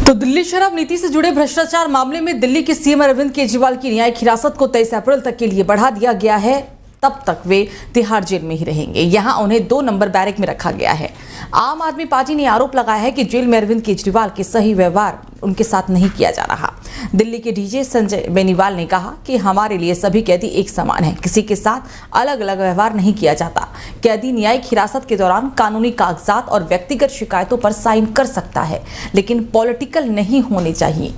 तो दिल्ली शराब नीति से जुड़े भ्रष्टाचार मामले में दिल्ली के सीएम अरविंद केजरीवाल की न्यायिक हिरासत को 23 अप्रैल तक के लिए बढ़ा दिया गया है। तब तक वे तिहाड़ जेल में ही रहेंगे। यहां उन्हें 2 नंबर बैरक में रखा गया है। आम आदमी पार्टी ने आरोप लगाया है कि जेल में अरविंद केजरीवाल के सही व्यवहार उनके साथ नहीं किया जा रहा। दिल्ली के डीजे संजय बेनीवाल ने कहा कि हमारे लिए सभी कैदी एक समान हैं, किसी के साथ अलग अलग व्यवहार नहीं किया जाता। कैदी न्यायिक हिरासत के दौरान कानूनी कागजात और व्यक्तिगत शिकायतों पर साइन कर सकता है, लेकिन पॉलिटिकल नहीं होने चाहिए।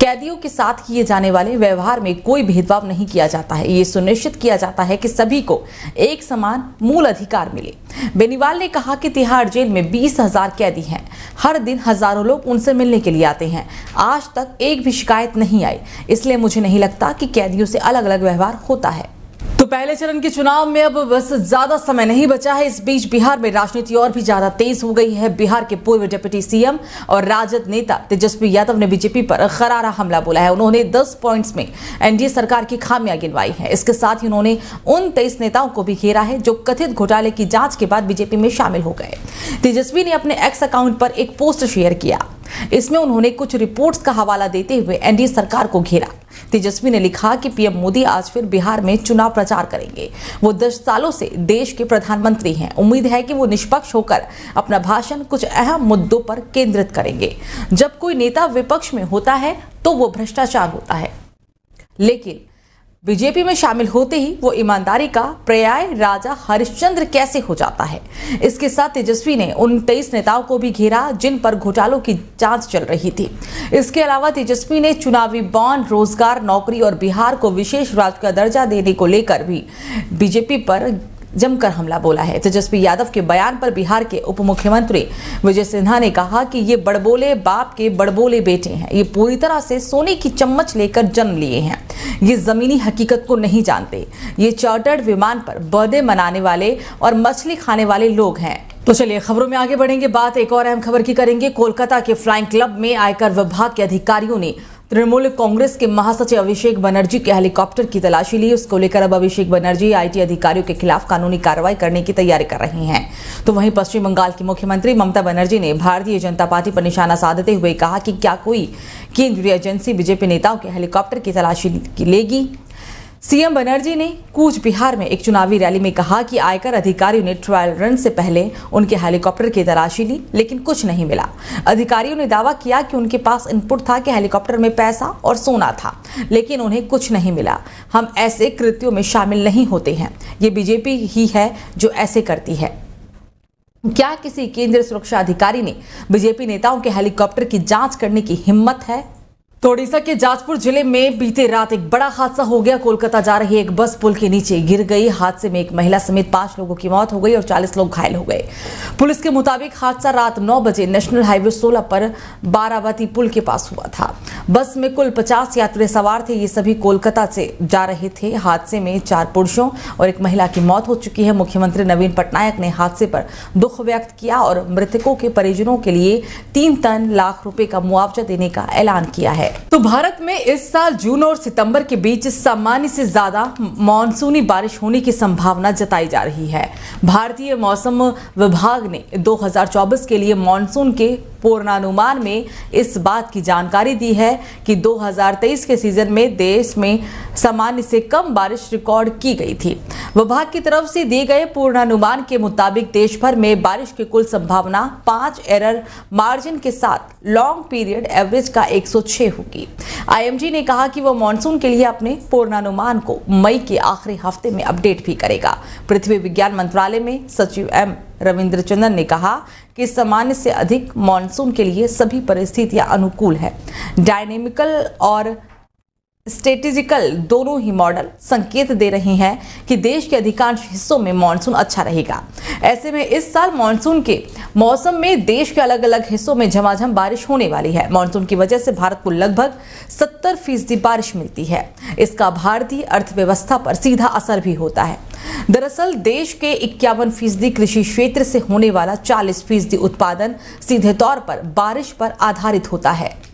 कैदियों के साथ किए जाने वाले व्यवहार में कोई भेदभाव नहीं किया जाता है। ये सुनिश्चित किया जाता है कि सभी को एक समान मूल अधिकार मिले। बेनीवाल ने कहा कि तिहाड़ जेल में 20,000 कैदी हैं। हर दिन हजारों लोग उनसे मिलने के लिए आते हैं। आज तक एक भी शिकायत नहीं आई, इसलिए मुझे नहीं लगता कि कैदियों से अलग अलग व्यवहार होता है। तो पहले चरण के चुनाव में अब बस ज्यादा समय नहीं बचा है। इस बीच बिहार में राजनीति और भी ज्यादा तेज हो गई है। बिहार के पूर्व डिप्टी सीएम और राजद नेता तेजस्वी यादव ने बीजेपी पर करारा हमला बोला है। उन्होंने 10 पॉइंट्स में एनडीए सरकार की खामियां गिनवाई है। इसके साथ ही उन्होंने उन 23 नेताओं को भी घेरा है जो कथित घोटाले की जांच के बाद बीजेपी में शामिल हो गए। तेजस्वी ने अपने एक्स अकाउंट पर एक पोस्ट शेयर किया। इसमें उन्होंने कुछ रिपोर्ट्स का हवाला देते हुए एनडीए सरकार को घेरा। तेजस्वी ने लिखा कि पीएम मोदी आज फिर बिहार में चुनाव प्रचार करेंगे। वो 10 सालों से देश के प्रधानमंत्री हैं। उम्मीद है कि वो निष्पक्ष होकर अपना भाषण कुछ अहम मुद्दों पर केंद्रित करेंगे। जब कोई नेता विपक्ष में होता है तो वो भ्रष्टाचार होता है, लेकिन बीजेपी में शामिल होते ही वो ईमानदारी का पर्याय राजा हरिश्चंद्र कैसे हो जाता है। इसके साथ तेजस्वी ने उन 23 नेताओं को भी घेरा जिन पर घोटालों की जांच चल रही थी। इसके अलावा तेजस्वी ने चुनावी बॉन्ड, रोजगार, नौकरी और बिहार को विशेष राज्य का दर्जा देने को लेकर भी बीजेपी पर जमकर हमला बोला है। तेजस्वी यादव के बयान पर बिहार के उप मुख्यमंत्री विजय सिन्हा ने कहा कि ये बड़बोले बाप के बड़बोले बेटे हैं। ये पूरी तरह से सोने की चम्मच लेकर जन्म लिए हैं। ये जमीनी हकीकत को नहीं जानते। ये चार्टर्ड विमान पर बर्थडे मनाने वाले और मछली खाने वाले लोग हैं। तो चलिए खबरों में आगे बढ़ेंगे। बात एक और अहम खबर की करेंगे। कोलकाता के फ्लाइंग क्लब में आयकर विभाग के अधिकारियों ने तृणमूल कांग्रेस के महासचिव अभिषेक बनर्जी के हेलीकॉप्टर की तलाशी ली। उसको लेकर अब अभिषेक बनर्जी आईटी अधिकारियों के खिलाफ कानूनी कार्रवाई करने की तैयारी कर रहे हैं। तो वहीं पश्चिम बंगाल की मुख्यमंत्री ममता बनर्जी ने भारतीय जनता पार्टी पर निशाना साधते हुए कहा कि क्या कोई केंद्रीय एजेंसी बीजेपी नेताओं के हेलीकॉप्टर की तलाशी लेगी। सीएम बनर्जी ने कूच बिहार में एक चुनावी रैली में कहा कि आयकर अधिकारियों ने ट्रायल रन से पहले उनके हेलीकॉप्टर की तलाशी ली, लेकिन कुछ नहीं मिला। अधिकारियों ने दावा किया कि उनके पास इनपुट था कि हेलीकॉप्टर में पैसा और सोना था, लेकिन उन्हें कुछ नहीं मिला। हम ऐसे कृत्यों में शामिल नहीं होते हैं। ये बीजेपी ही है जो ऐसे करती है। क्या किसी केंद्रीय सुरक्षा अधिकारी ने बीजेपी नेताओं के हेलीकॉप्टर की जांच करने की हिम्मत है? तो ओडिशा के जाजपुर जिले में बीते रात एक बड़ा हादसा हो गया। कोलकाता जा रही एक बस पुल के नीचे गिर गई। हादसे में एक महिला समेत 5 लोगों की मौत हो गई और 40 लोग घायल हो गए। पुलिस के मुताबिक हादसा रात 9 बजे नेशनल हाईवे 16 पर बारावती पुल के पास हुआ था। बस में कुल 50 यात्री सवार थे। ये सभी कोलकाता से जा रहे थे। हादसे में 4 पुरुषों और एक महिला की मौत हो चुकी है। मुख्यमंत्री नवीन पटनायक ने हादसे पर दुख व्यक्त किया और मृतकों के परिजनों के लिए 3 लाख रुपए का मुआवजा देने का ऐलान किया है। तो भारत में इस साल जून और सितंबर के बीच सामान्य से ज्यादा मानसूनी बारिश होने की संभावना जताई जा रही है। भारतीय मौसम विभाग ने 2024 के लिए मानसून के पूर्वानुमान में इस बात की जानकारी दी है कि 2023 के सीजन में देश में सामान्य से कम बारिश रिकॉर्ड की गई थी। विभाग की तरफ से दिए गए पूर्वानुमान के मुताबिक देश भर में बारिश की कुल संभावना 5 एरर मार्जिन के साथ लॉन्ग पीरियड एवरेज का 106 होगी। आईएमडी ने कहा कि वह मानसून के लिए अपने पूर्वानुमान को मई के आखिरी हफ्ते में अपडेट भी करेगा। पृथ्वी विज्ञान मंत्रालय में सचिव एम रविंद्रचंदन ने कहा कि सामान्य से अधिक मानसून के लिए सभी परिस्थितियां अनुकूल है। डायनेमिकल और स्ट्रेटेजिकल दोनों ही मॉडल संकेत दे रहे हैं कि देश के अधिकांश हिस्सों में मानसून अच्छा रहेगा। ऐसे में इस साल मानसून के मौसम में देश के अलग अलग हिस्सों में झमाझम बारिश होने वाली है। मानसून की वजह से भारत को लगभग 70% बारिश मिलती है। इसका भारतीय अर्थव्यवस्था पर सीधा असर भी होता है। दरअसल देश के 51% कृषि क्षेत्र से होने वाला 40% उत्पादन सीधे तौर पर बारिश पर आधारित होता है।